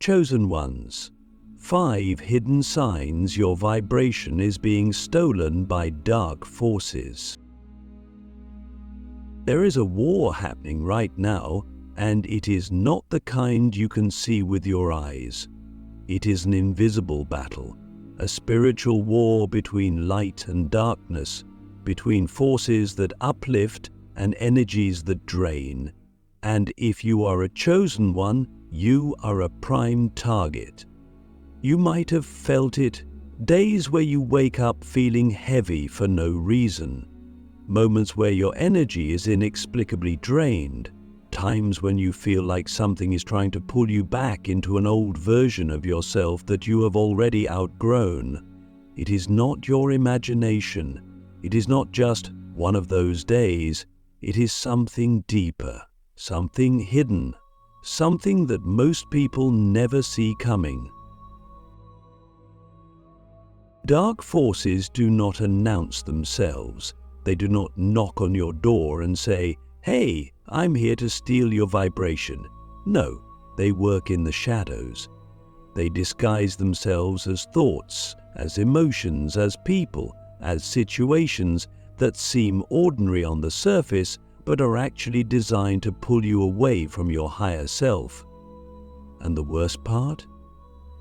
Chosen ones. 5 hidden signs your vibration is being stolen by dark forces. There is a war happening right now, and it is not the kind you can see with your eyes. It is an invisible battle, a spiritual war between light and darkness, between forces that uplift and energies that drain. And if you are a chosen one, you are a prime target. You might have felt it, days where you wake up feeling heavy for no reason, moments where your energy is inexplicably drained, times when you feel like something is trying to pull you back into an old version of yourself that you have already outgrown. It is not your imagination. It is not just one of those days. It is something deeper, something hidden, something that most people never see coming. Dark forces do not announce themselves. They do not knock on your door and say, "Hey, I'm here to steal your vibration." No, they work in the shadows. They disguise themselves as thoughts, as emotions, as people, as situations that seem ordinary on the surface but are actually designed to pull you away from your higher self. And the worst part?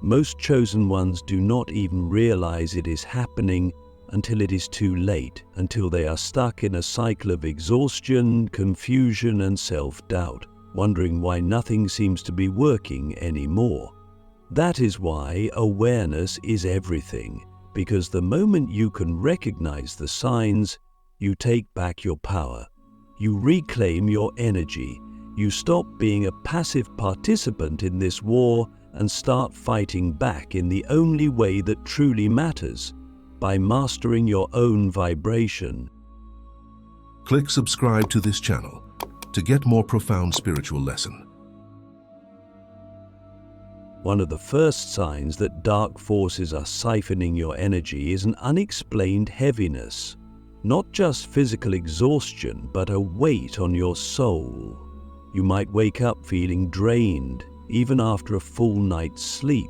Most chosen ones do not even realize it is happening until it is too late, until they are stuck in a cycle of exhaustion, confusion, and self-doubt, wondering why nothing seems to be working anymore. That is why awareness is everything, because the moment you can recognize the signs, you take back your power. You reclaim your energy. You stop being a passive participant in this war and start fighting back in the only way that truly matters, by mastering your own vibration. Click subscribe to this channel to get more profound spiritual lesson. One of the first signs that dark forces are siphoning your energy is an unexplained heaviness. Not just physical exhaustion, but a weight on your soul. You might wake up feeling drained, even after a full night's sleep.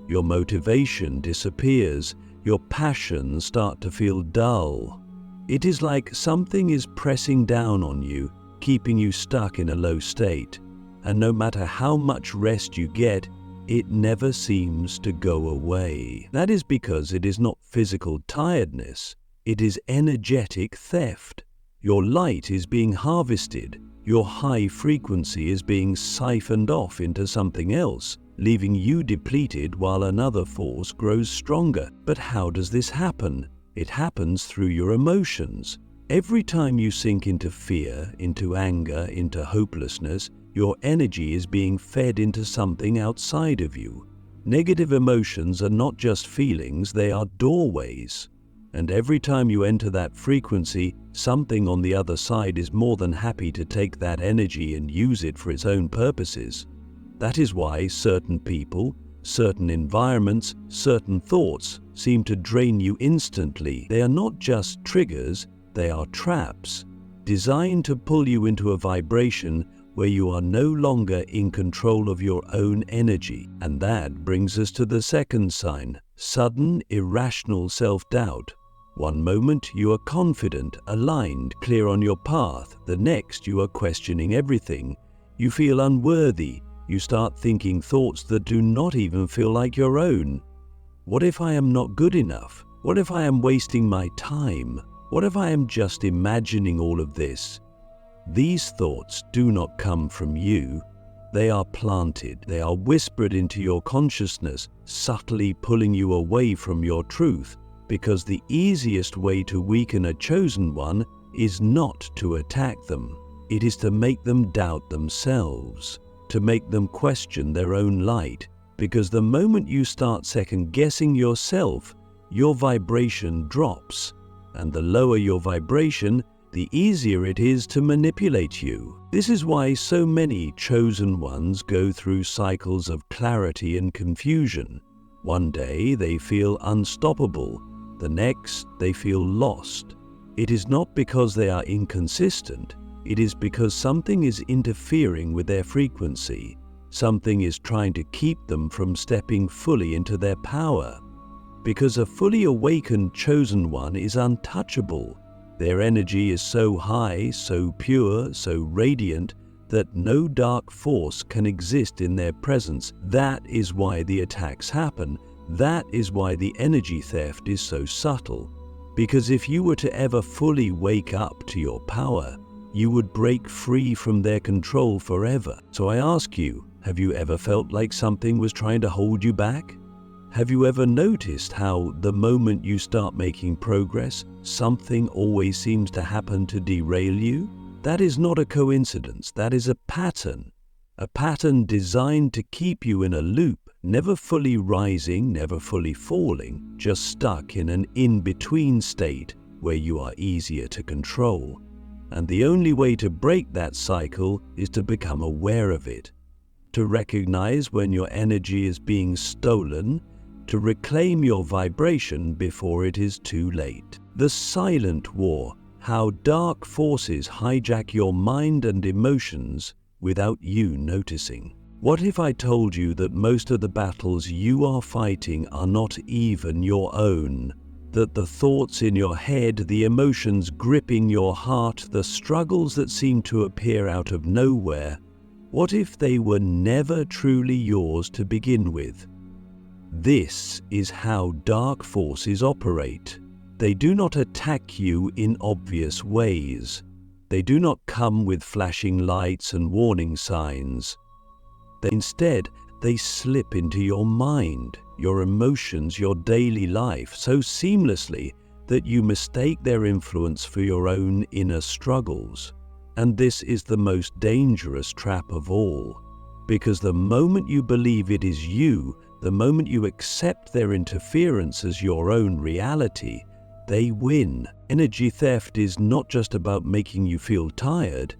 Your motivation disappears, your passions start to feel dull. It is like something is pressing down on you, keeping you stuck in a low state. And no matter how much rest you get, it never seems to go away. That is because it is not physical tiredness, it is energetic theft. Your light is being harvested. Your high frequency is being siphoned off into something else, leaving you depleted while another force grows stronger. But how does this happen? It happens through your emotions. Every time you sink into fear, into anger, into hopelessness, your energy is being fed into something outside of you. Negative emotions are not just feelings, they are doorways. And every time you enter that frequency, something on the other side is more than happy to take that energy and use it for its own purposes. That is why certain people, certain environments, certain thoughts seem to drain you instantly. They are not just triggers, they are traps, designed to pull you into a vibration where you are no longer in control of your own energy. And that brings us to the second sign: sudden, irrational self-doubt. One moment you are confident, aligned, clear on your path. The next you are questioning everything. You feel unworthy. You start thinking thoughts that do not even feel like your own. What if I am not good enough? What if I am wasting my time? What if I am just imagining all of this? These thoughts do not come from you. They are planted. They are whispered into your consciousness, subtly pulling you away from your truth. Because the easiest way to weaken a chosen one is not to attack them. It is to make them doubt themselves, to make them question their own light. Because the moment you start second-guessing yourself, your vibration drops. And the lower your vibration, the easier it is to manipulate you. This is why so many chosen ones go through cycles of clarity and confusion. One day they feel unstoppable. The next, they feel lost. It is not because they are inconsistent. It is because something is interfering with their frequency. Something is trying to keep them from stepping fully into their power. Because a fully awakened chosen one is untouchable. Their energy is so high, so pure, so radiant, that no dark force can exist in their presence. That is why the attacks happen. That is why the energy theft is so subtle. Because if you were to ever fully wake up to your power, you would break free from their control forever. So I ask you, have you ever felt like something was trying to hold you back? Have you ever noticed how the moment you start making progress, something always seems to happen to derail you? That is not a coincidence. That is a pattern designed to keep you in a loop, never fully rising, never fully falling, just stuck in an in-between state where you are easier to control. And the only way to break that cycle is to become aware of it, to recognize when your energy is being stolen, to reclaim your vibration before it is too late. The silent war, how dark forces hijack your mind and emotions without you noticing. What if I told you that most of the battles you are fighting are not even your own? That the thoughts in your head, the emotions gripping your heart, the struggles that seem to appear out of nowhere, what if they were never truly yours to begin with? This is how dark forces operate. They do not attack you in obvious ways. They do not come with flashing lights and warning signs. Instead, they slip into your mind, your emotions, your daily life so seamlessly that you mistake their influence for your own inner struggles. And this is the most dangerous trap of all, because the moment you believe it is you, the moment you accept their interference as your own reality, they win. Energy theft is not just about making you feel tired.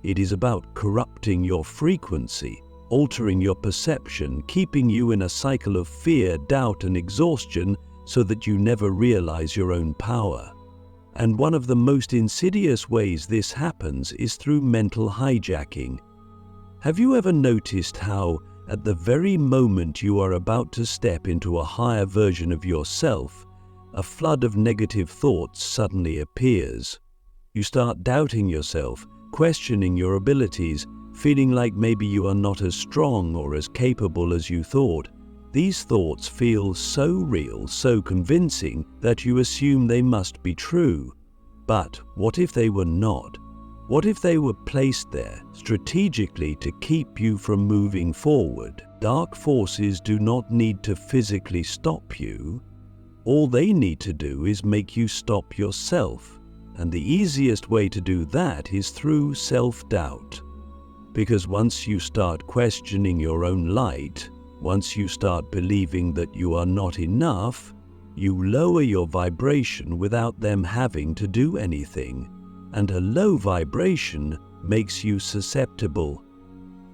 It is about corrupting your frequency, altering your perception, keeping you in a cycle of fear, doubt, and exhaustion so that you never realize your own power. And one of the most insidious ways this happens is through mental hijacking. Have you ever noticed how, at the very moment you are about to step into a higher version of yourself, a flood of negative thoughts suddenly appears? You start doubting yourself, questioning your abilities, feeling like maybe you are not as strong or as capable as you thought. These thoughts feel so real, so convincing, that you assume they must be true. But what if they were not? What if they were placed there strategically to keep you from moving forward? Dark forces do not need to physically stop you. All they need to do is make you stop yourself. And the easiest way to do that is through self-doubt. Because once you start questioning your own light, once you start believing that you are not enough, you lower your vibration without them having to do anything. And a low vibration makes you susceptible.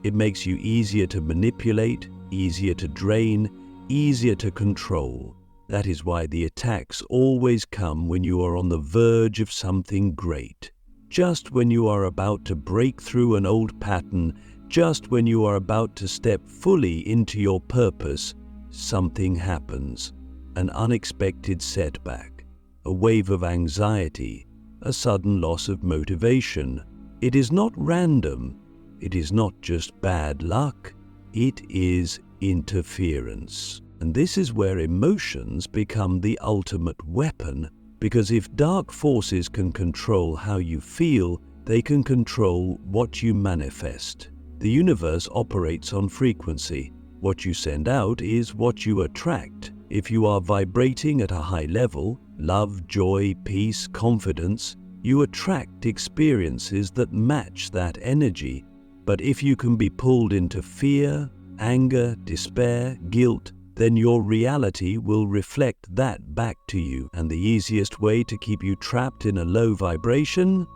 It makes you easier to manipulate, easier to drain, easier to control. That is why the attacks always come when you are on the verge of something great. Just when you are about to break through an old pattern, just when you are about to step fully into your purpose, something happens. An unexpected setback, a wave of anxiety, a sudden loss of motivation. It is not random. It is not just bad luck. It is interference. And this is where emotions become the ultimate weapon, because if dark forces can control how you feel, they can control what you manifest. The universe operates on frequency. What you send out is what you attract. If you are vibrating at a high level, love, joy, peace, confidence, you attract experiences that match that energy. But if you can be pulled into fear, anger, despair, guilt, then your reality will reflect that back to you. And the easiest way to keep you trapped in a low vibration?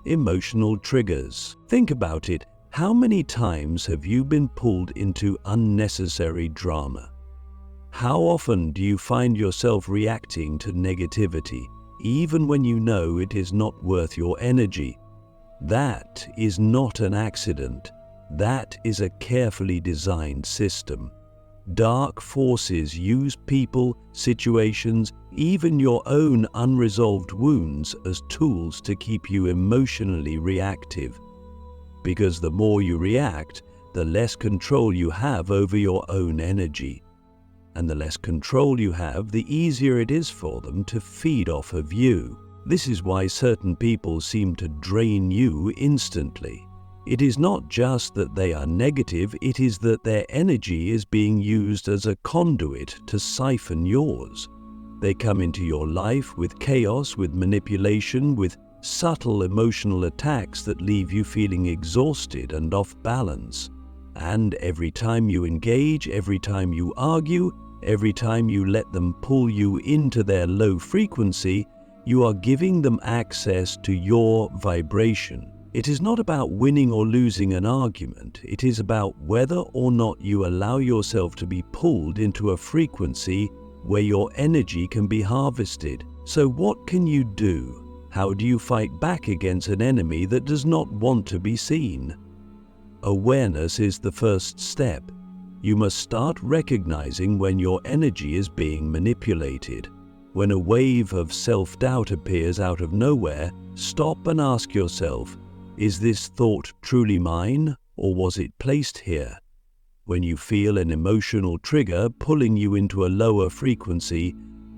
Emotional triggers. Think about it. How many times have you been pulled into unnecessary drama? How often do you find yourself reacting to negativity, even when you know it is not worth your energy? That is not an accident. That is a carefully designed system. Dark forces use people, situations, even your own unresolved wounds as tools to keep you emotionally reactive. Because the more you react, the less control you have over your own energy. And the less control you have, the easier it is for them to feed off of you. This is why certain people seem to drain you instantly. It is not just that they are negative, it is that their energy is being used as a conduit to siphon yours. They come into your life with chaos, with manipulation, with subtle emotional attacks that leave you feeling exhausted and off balance. And every time you engage, every time you argue, every time you let them pull you into their low frequency, you are giving them access to your vibration. It is not about winning or losing an argument. It is about whether or not you allow yourself to be pulled into a frequency where your energy can be harvested. So what can you do? How do you fight back against an enemy that does not want to be seen? Awareness is the first step. You must start recognizing when your energy is being manipulated. When a wave of self-doubt appears out of nowhere, stop and ask yourself, is this thought truly mine, or was it placed here? When you feel an emotional trigger pulling you into a lower frequency,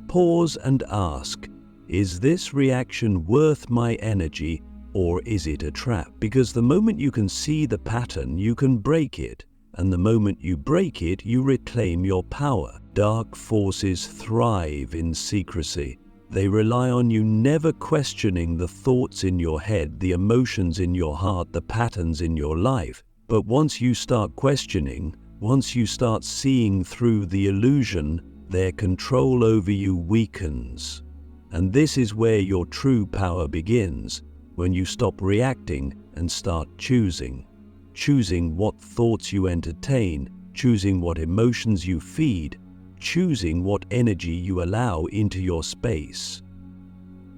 pause and ask, is this reaction worth my energy, or is it a trap? Because the moment you can see the pattern, you can break it. And the moment you break it, you reclaim your power. Dark forces thrive in secrecy. They rely on you never questioning the thoughts in your head, the emotions in your heart, the patterns in your life. But once you start questioning, once you start seeing through the illusion, their control over you weakens. And this is where your true power begins, when you stop reacting and start choosing. Choosing what thoughts you entertain, choosing what emotions you feed, choosing what energy you allow into your space.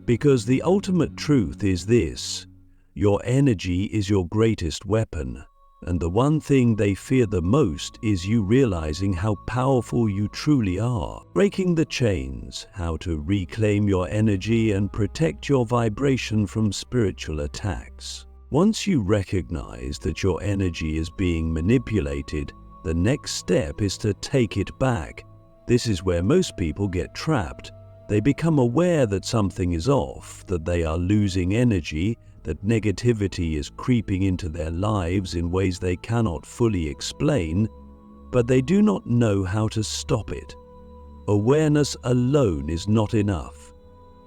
Because the ultimate truth is this: your energy is your greatest weapon, and the one thing they fear the most is you realizing how powerful you truly are. Breaking the chains, how to reclaim your energy and protect your vibration from spiritual attacks. Once you recognize that your energy is being manipulated, the next step is to take it back. This is where most people get trapped. They become aware that something is off, that they are losing energy, that negativity is creeping into their lives in ways they cannot fully explain, but they do not know how to stop it. Awareness alone is not enough.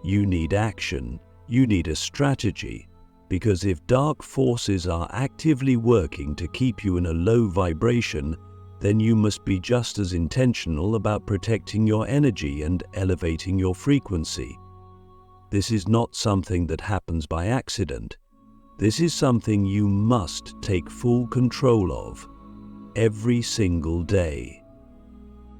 You need action. You need a strategy. Because if dark forces are actively working to keep you in a low vibration, then you must be just as intentional about protecting your energy and elevating your frequency. This is not something that happens by accident. This is something you must take full control of every single day.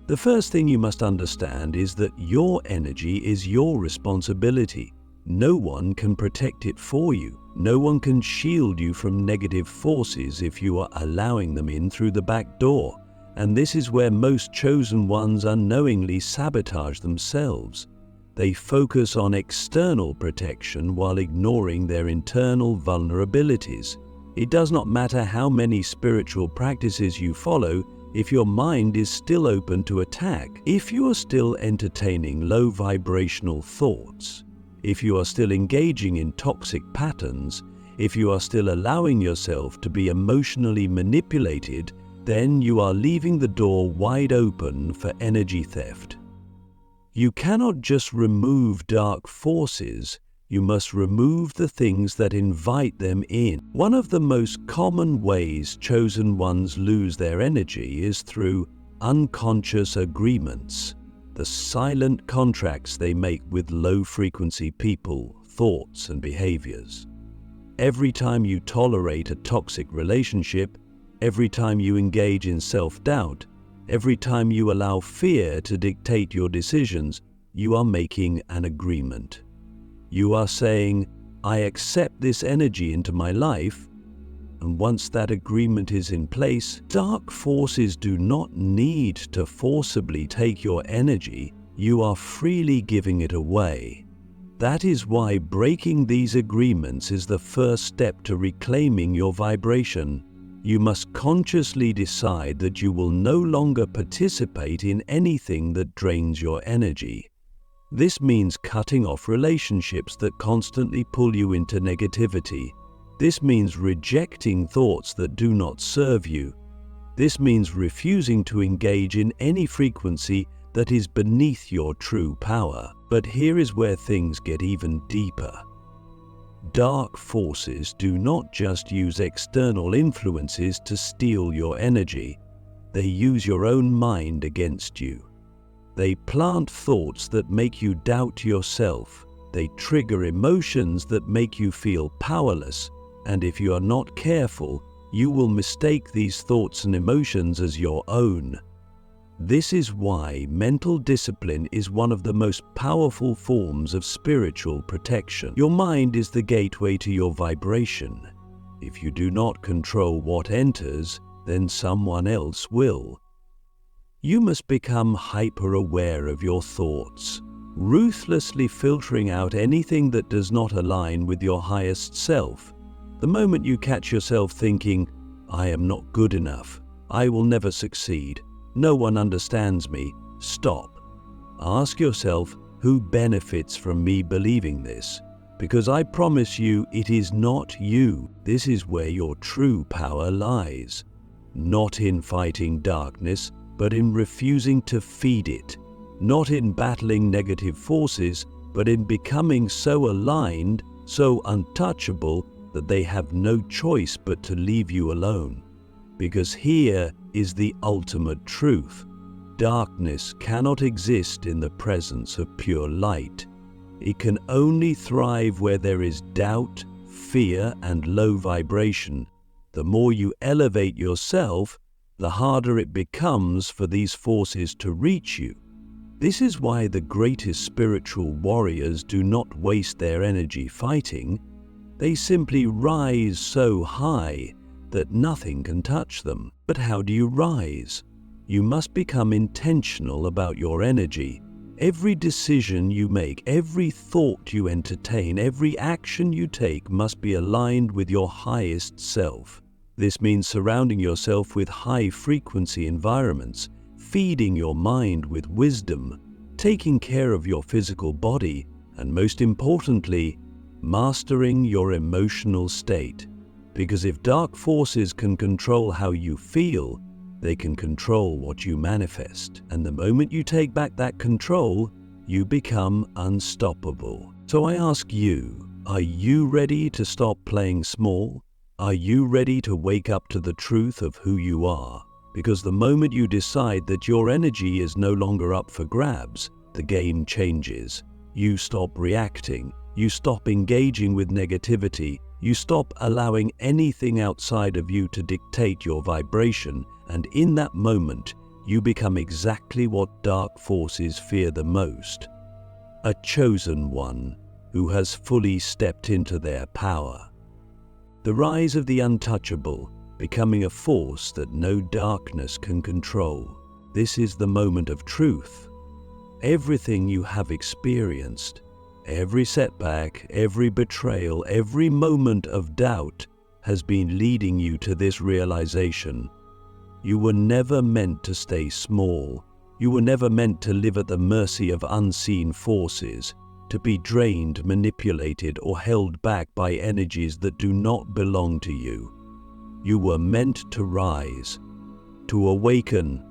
The first thing you must understand is that your energy is your responsibility. No one can protect it for you. No one can shield you from negative forces if you are allowing them in through the back door. And this is where most chosen ones unknowingly sabotage themselves. They focus on external protection while ignoring their internal vulnerabilities. It does not matter how many spiritual practices you follow if your mind is still open to attack, if you are still entertaining low vibrational thoughts, if you are still engaging in toxic patterns, if you are still allowing yourself to be emotionally manipulated, then you are leaving the door wide open for energy theft. You cannot just remove dark forces, you must remove the things that invite them in. One of the most common ways chosen ones lose their energy is through unconscious agreements, the silent contracts they make with low-frequency people, thoughts, and behaviors. Every time you tolerate a toxic relationship, every time you engage in self-doubt, every time you allow fear to dictate your decisions, you are making an agreement. You are saying, I accept this energy into my life, And once that agreement is in place, dark forces do not need to forcibly take your energy. You are freely giving it away. That is why breaking these agreements is the first step to reclaiming your vibration. You must consciously decide that you will no longer participate in anything that drains your energy. This means cutting off relationships that constantly pull you into negativity. This means rejecting thoughts that do not serve you. This means refusing to engage in any frequency that is beneath your true power. But here is where things get even deeper. Dark forces do not just use external influences to steal your energy. They use your own mind against you. They plant thoughts that make you doubt yourself. They trigger emotions that make you feel powerless. And if you are not careful, you will mistake these thoughts and emotions as your own. This is why mental discipline is one of the most powerful forms of spiritual protection. Your mind is the gateway to your vibration. If you do not control what enters, then someone else will. You must become hyper-aware of your thoughts, ruthlessly filtering out anything that does not align with your highest self. The moment you catch yourself thinking, "I am not good enough, I will never succeed, no one understands me," stop. Ask yourself, who benefits from me believing this? Because I promise you, it is not you. This is where your true power lies. Not in fighting darkness, but in refusing to feed it. Not in battling negative forces, but in becoming so aligned, so untouchable, that they have no choice but to leave you alone. Because here is the ultimate truth. Darkness cannot exist in the presence of pure light. It can only thrive where there is doubt, fear, and low vibration. The more you elevate yourself, the harder it becomes for these forces to reach you. This is why the greatest spiritual warriors do not waste their energy fighting. They simply rise so high that nothing can touch them. But how do you rise? You must become intentional about your energy. Every decision you make, every thought you entertain, every action you take must be aligned with your highest self. This means surrounding yourself with high-frequency environments, feeding your mind with wisdom, taking care of your physical body, and most importantly, mastering your emotional state. Because if dark forces can control how you feel, they can control what you manifest. And the moment you take back that control, you become unstoppable. So I ask you, are you ready to stop playing small? Are you ready to wake up to the truth of who you are? Because the moment you decide that your energy is no longer up for grabs, the game changes. You stop reacting. You stop engaging with negativity. You stop allowing anything outside of you to dictate your vibration, and in that moment, you become exactly what dark forces fear the most. A chosen one who has fully stepped into their power. The rise of the untouchable, becoming a force that no darkness can control. This is the moment of truth. Everything you have experienced, every setback, every betrayal, every moment of doubt has been leading you to this realization. You were never meant to stay small. You were never meant to live at the mercy of unseen forces, to be drained, manipulated, or held back by energies that do not belong to you. You were meant to rise, to awaken,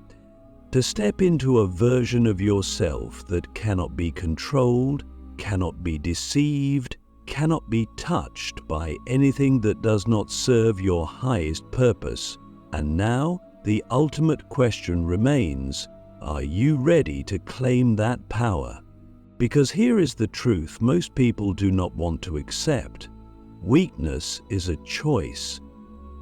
to step into a version of yourself that cannot be controlled, cannot be deceived, cannot be touched by anything that does not serve your highest purpose. And now, the ultimate question remains, are you ready to claim that power? Because here is the truth most people do not want to accept. Weakness is a choice.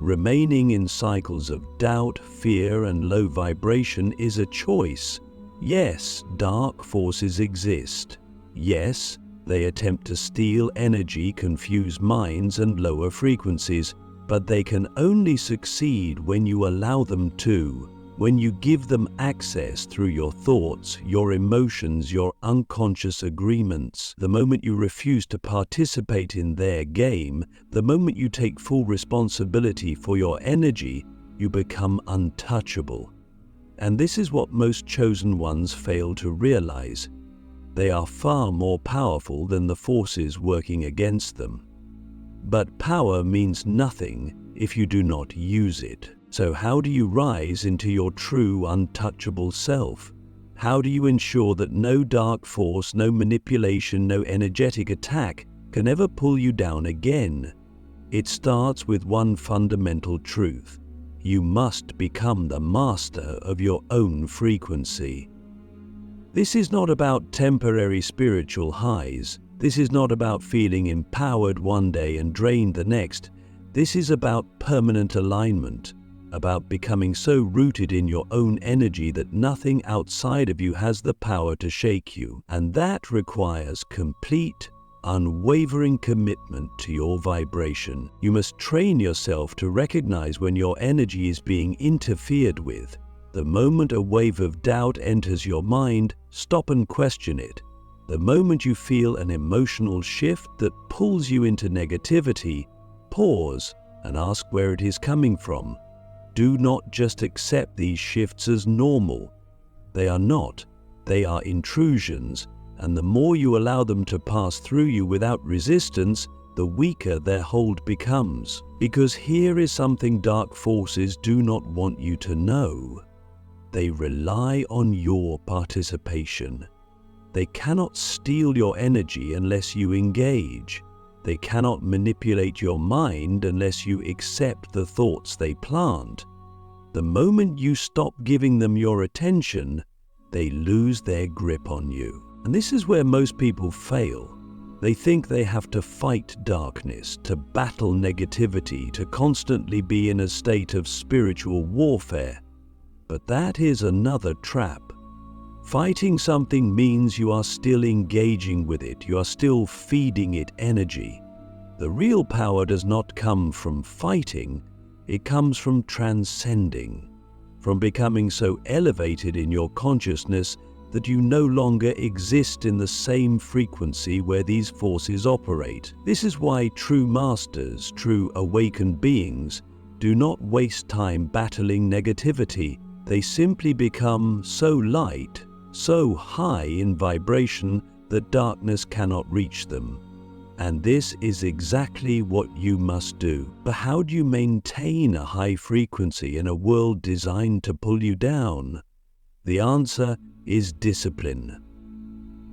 Remaining in cycles of doubt, fear, and low vibration is a choice. Yes, dark forces exist. Yes, they attempt to steal energy, confuse minds, and lower frequencies. but they can only succeed when you allow them to, when you give them access through your thoughts, your emotions, your unconscious agreements. The moment you refuse to participate in their game, the moment you take full responsibility for your energy, you become untouchable. And this is what most chosen ones fail to realize. They are far more powerful than the forces working against them. But power means nothing if you do not use it. So how do you rise into your true untouchable self? How do you ensure that no dark force, no manipulation, no energetic attack can ever pull you down again? It starts with one fundamental truth. You must become the master of your own frequency. This is not about temporary spiritual highs. This is not about feeling empowered one day and drained the next. This is about permanent alignment, about becoming so rooted in your own energy that nothing outside of you has the power to shake you. And that requires complete, unwavering commitment to your vibration. You must train yourself to recognize when your energy is being interfered with. The moment a wave of doubt enters your mind, stop and question it. The moment you feel an emotional shift that pulls you into negativity, pause and ask where it is coming from. Do not just accept these shifts as normal. They are not. They are intrusions, and the more you allow them to pass through you without resistance, the weaker their hold becomes. Because here is something dark forces do not want you to know. They rely on your participation. They cannot steal your energy unless you engage. They cannot manipulate your mind unless you accept the thoughts they plant. The moment you stop giving them your attention, they lose their grip on you. And this is where most people fail. They think they have to fight darkness, to battle negativity, to constantly be in a state of spiritual warfare. But that is another trap. Fighting something means you are still engaging with it, you are still feeding it energy. The real power does not come from fighting, it comes from transcending, from becoming so elevated in your consciousness that you no longer exist in the same frequency where these forces operate. This is why true masters, true awakened beings, do not waste time battling negativity. They simply become so light, so high in vibration that darkness cannot reach them. And this is exactly what you must do. But how do you maintain a high frequency in a world designed to pull you down? The answer is discipline.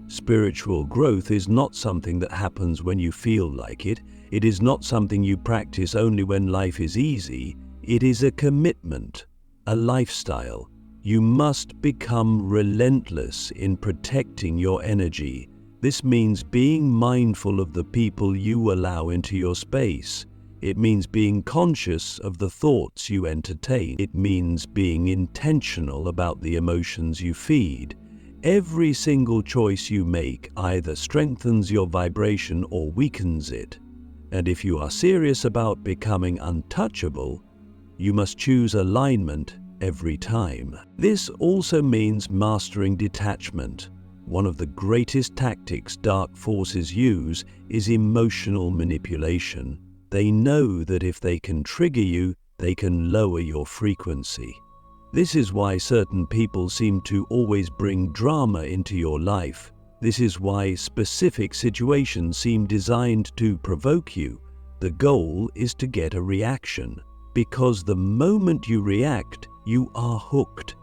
Spiritual growth is not something that happens when you feel like it. It is not something you practice only when life is easy. It is a commitment, a lifestyle. You must become relentless in protecting your energy. This means being mindful of the people you allow into your space. It means being conscious of the thoughts you entertain. It means being intentional about the emotions you feed. Every single choice you make either strengthens your vibration or weakens it. And if you are serious about becoming untouchable, you must choose alignment every time. This also means mastering detachment. One of the greatest tactics dark forces use is emotional manipulation. They know that if they can trigger you, they can lower your frequency. This is why certain people seem to always bring drama into your life. This is why specific situations seem designed to provoke you. The goal is to get a reaction, because the moment you react, you are hooked.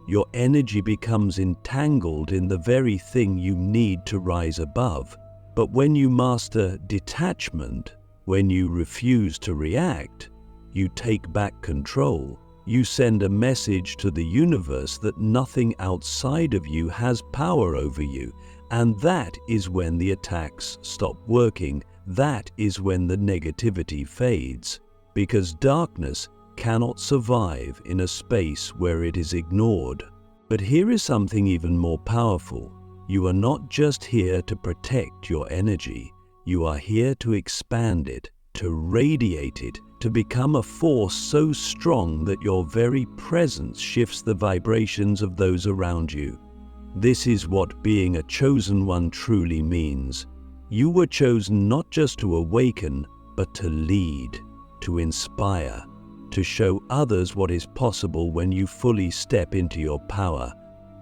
Your energy becomes entangled in the very thing you need to rise above. But when you master detachment, when you refuse to react, you take back control. You send a message to the universe that nothing outside of you has power over you. And that is when the attacks stop working. That is when the negativity fades. Because darkness cannot survive in a space where it is ignored. But here is something even more powerful. You are not just here to protect your energy. You are here to expand it, to radiate it, to become a force so strong that your very presence shifts the vibrations of those around you. This is what being a chosen one truly means. You were chosen not just to awaken, but to lead, to inspire, to show others what is possible when you fully step into your power.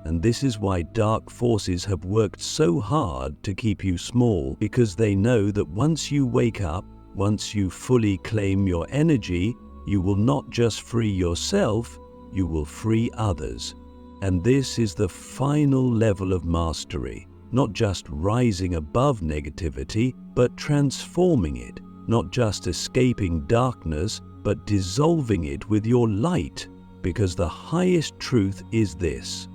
And this is why dark forces have worked so hard to keep you small, because they know that once you wake up, once you fully claim your energy, you will not just free yourself, you will free others. And this is the final level of mastery, not just rising above negativity, but transforming it, not just escaping darkness, but dissolving it with your light, because the highest truth is this: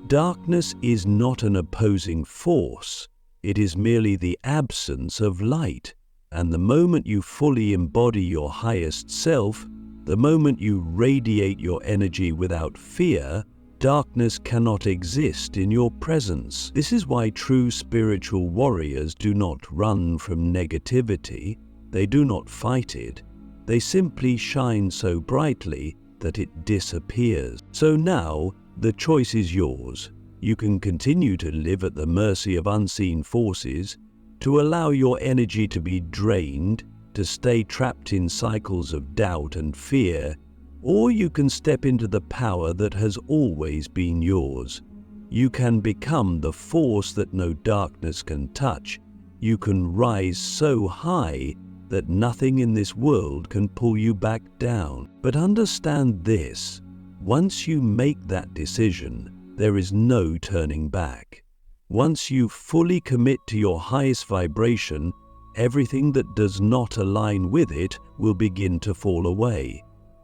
darkness is not an opposing force, it is merely the absence of light. And the moment you fully embody your highest self, the moment you radiate your energy without fear, darkness cannot exist in your presence. This is why true spiritual warriors do not run from negativity, they do not fight it, they simply shine so brightly that it disappears. So now, the choice is yours. You can continue to live at the mercy of unseen forces, to allow your energy to be drained, to stay trapped in cycles of doubt and fear, or you can step into the power that has always been yours. You can become the force that no darkness can touch. You can rise so high that nothing in this world can pull you back down. But understand this: once you make that decision, there is no turning back. Once you fully commit to your highest vibration, everything that does not align with it will begin to fall away.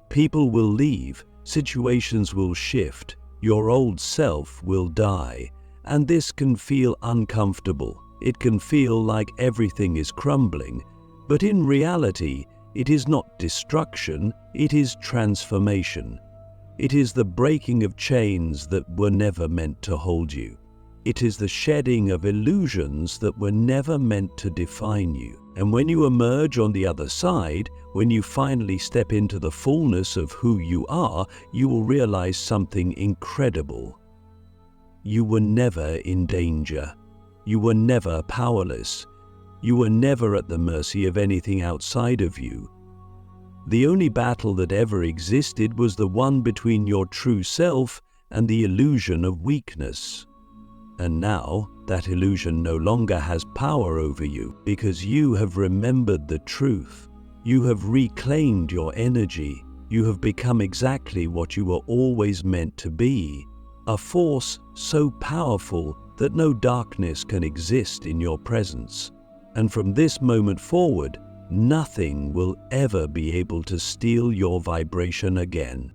People will leave, situations will shift, your old self will die, and this can feel uncomfortable. It can feel like everything is crumbling, but in reality, it is not destruction, it is transformation. It is the breaking of chains that were never meant to hold you. It is the shedding of illusions that were never meant to define you. And when you emerge on the other side, when you finally step into the fullness of who you are, you will realize something incredible. You were never in danger. You were never powerless. You were never at the mercy of anything outside of you. The only battle that ever existed was the one between your true self and the illusion of weakness. And now, that illusion no longer has power over you, because you have remembered the truth. You have reclaimed your energy. You have become exactly what you were always meant to be, a force so powerful that no darkness can exist in your presence. And from this moment forward, nothing will ever be able to steal your vibration again.